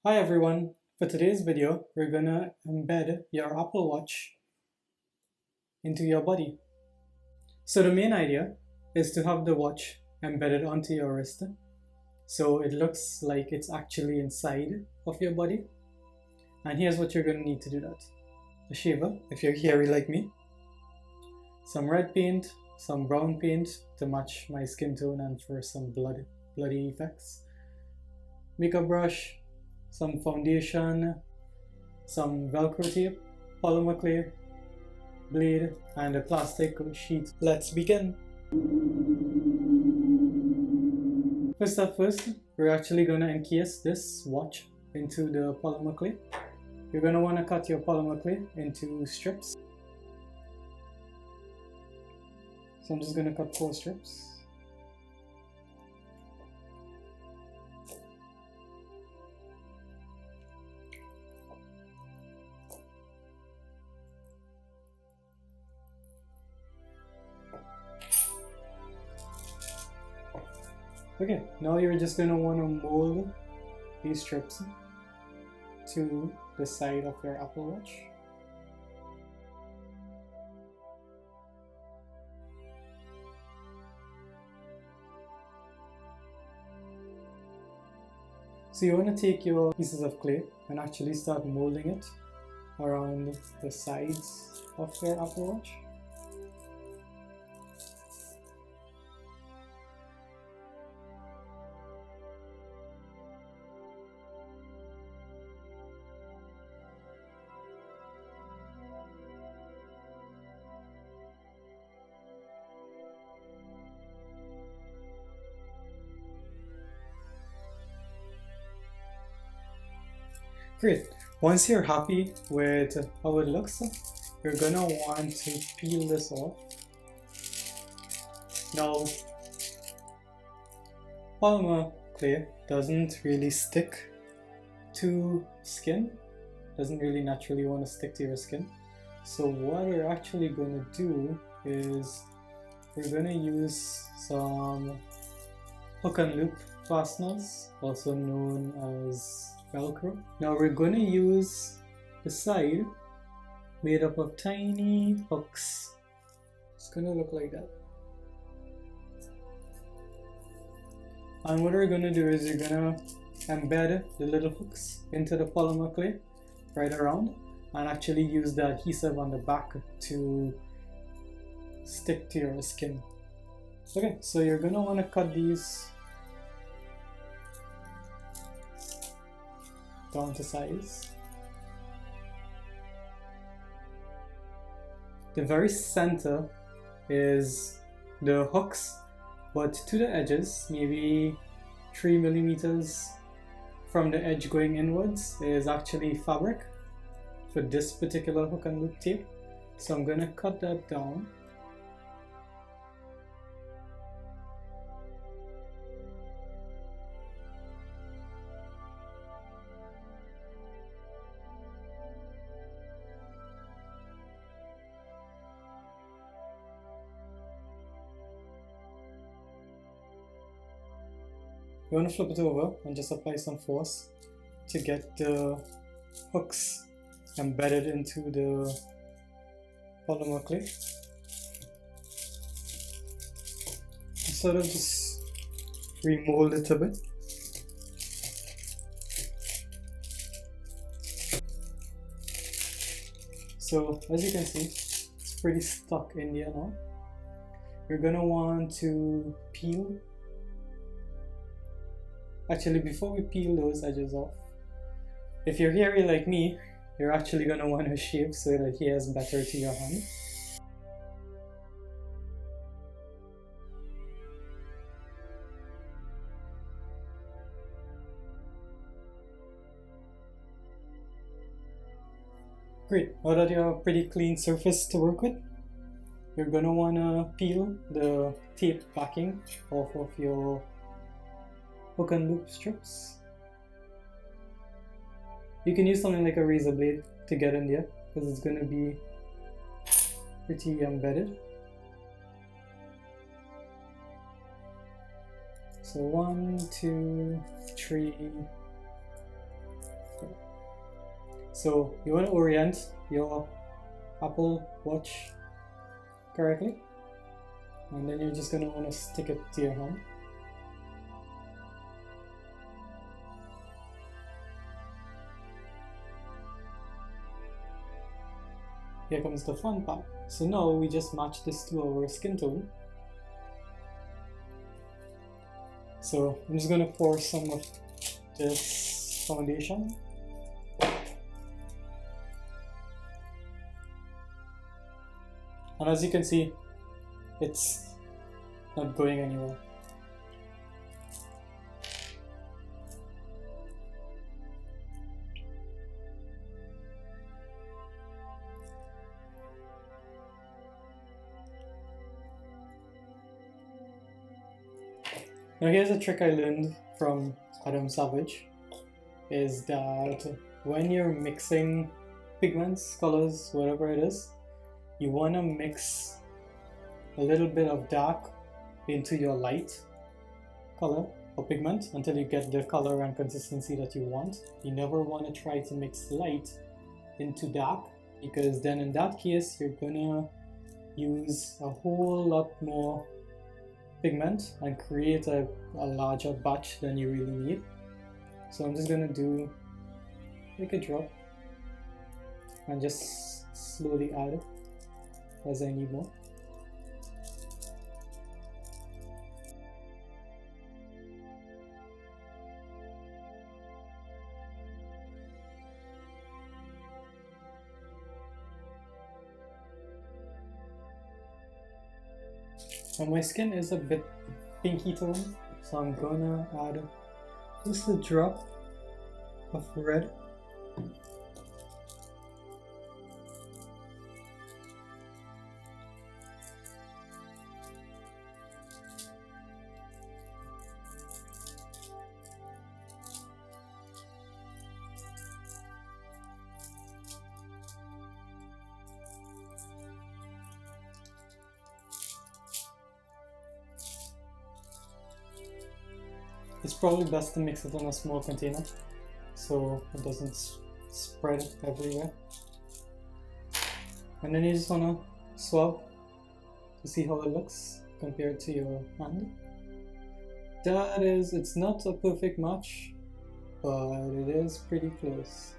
Hi everyone, for today's video we're gonna embed your Apple Watch into your body. So the main idea is to have the watch embedded onto your wrist so it looks like it's actually inside of your body. And here's what you're gonna need to do that. A shaver, if you're hairy like me, some red paint, some brown paint to match my skin tone and for some bloody effects, makeup brush, some foundation, some Velcro tape, Polymer Clay, blade, and a plastic sheet. Let's begin. First up first, we're actually going to encase this watch into the Polymer Clay. You're going to want to cut your Polymer Clay into strips. So I'm just going to cut 4 strips. Okay, now you're just going to want to mold these strips to the side of your Apple Watch. So you want to take your pieces of clay and actually start molding it around the sides of your Apple Watch. Great. Once you're happy with how it looks, you're gonna want to peel this off. Now, Polymer Clay doesn't really stick to skin, doesn't really naturally want to stick to your skin. So what we're actually gonna do is we're gonna use some hook and loop fasteners, also known as Velcro. Now we're going to use the side made up of tiny hooks. It's going to look like that. And what we're going to do is you're going to embed the little hooks into the Polymer Clay right around and actually use the adhesive on the back to stick to your skin. Okay, so you're going to want to cut these down to size. The very center is the hooks, but to the edges, maybe 3 millimeters from the edge going inwards, is actually fabric for this particular hook and loop tape. So I'm going to cut that down. You want to flip it over and just apply some force to get the hooks embedded into the Polymer Clay. Sort of just remold it a bit. So as you can see, it's pretty stuck in there now. You're gonna want to peel. Actually, before we peel those edges off, if you're hairy like me, you're actually going to want to shave so that it adheres better to your hand. Great, now that you have a pretty clean surface to work with, you're going to want to peel the tape backing off of your hook and loop strips. You can use something like a razor blade to get in there because it's going to be pretty embedded. So 1, 2, 3, So you want to orient your Apple Watch correctly, and then you're just going to want to stick it to your hand. Here comes the fun part. So now we just match this to our skin tone. So I'm just going to pour some of this foundation. And as you can see, it's not going anywhere. Now here's a trick I learned from Adam Savage, is that when you're mixing pigments, colors, whatever it is, you want to mix a little bit of dark into your light color or pigment until you get the color and consistency that you want. You never want to try to mix light into dark, because then in that case you're gonna use a whole lot more pigment and create a larger batch than you really need. So I'm just gonna do like a drop and just slowly add as I need more. Now my skin is a bit pinky tone, so I'm gonna add just a drop of red. It's probably best to mix it in a small container so it doesn't spread everywhere. And then you just want to swab to see how it looks compared to your hand. That is, it's not a perfect match, but it is pretty close.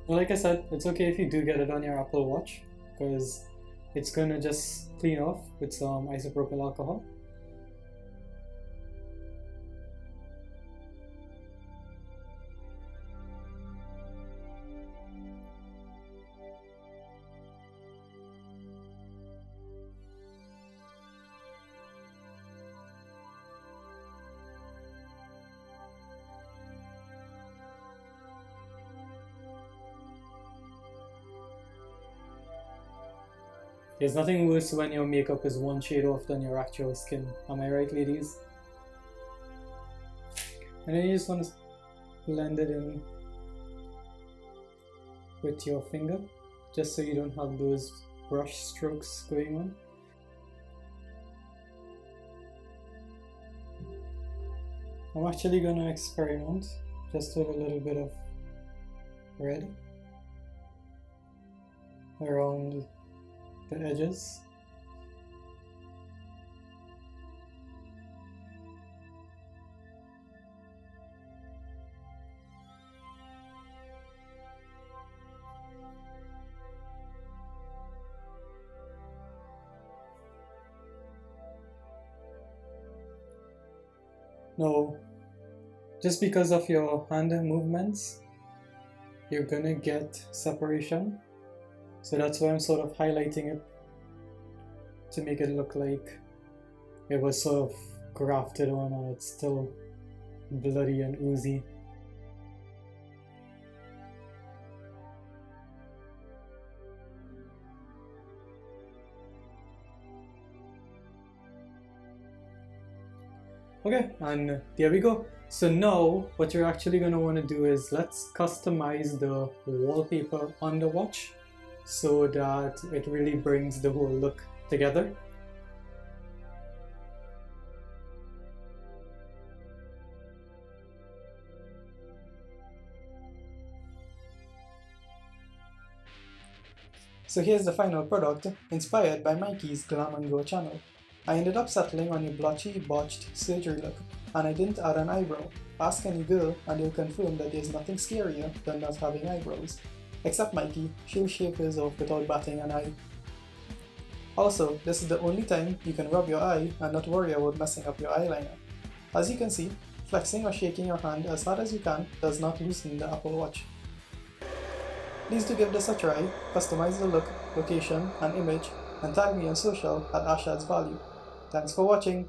Like I said, it's okay if you do get it on your Apple Watch, because it's gonna just clean off with some isopropyl alcohol. There's nothing worse when your makeup is one shade off than your actual skin. Am I right, ladies? And then you just want to blend it in with your finger, just so you don't have those brush strokes going on. I'm actually going to experiment just with a little bit of red around the edges. Now, just because of your hand movements, you're gonna get separation. So that's why I'm sort of highlighting it to make it look like it was sort of grafted on and it's still bloody and oozy. Okay, and there we go. So now what you're actually going to want to do is let's customize the wallpaper on the watch so that it really brings the whole look together. So here's the final product, inspired by Mikey's Glam and Go channel. I ended up settling on a blotchy, botched surgery look, and I didn't add an eyebrow. Ask any girl and they'll confirm that there's nothing scarier than not having eyebrows. Except Mikey, she'll shave hers off without batting an eye. Also, this is the only time you can rub your eye and not worry about messing up your eyeliner. As you can see, flexing or shaking your hand as hard as you can does not loosen the Apple Watch. Please do give this a try, customize the look, location, and image, and tag me on social at @Ashad'sValue. Thanks for watching.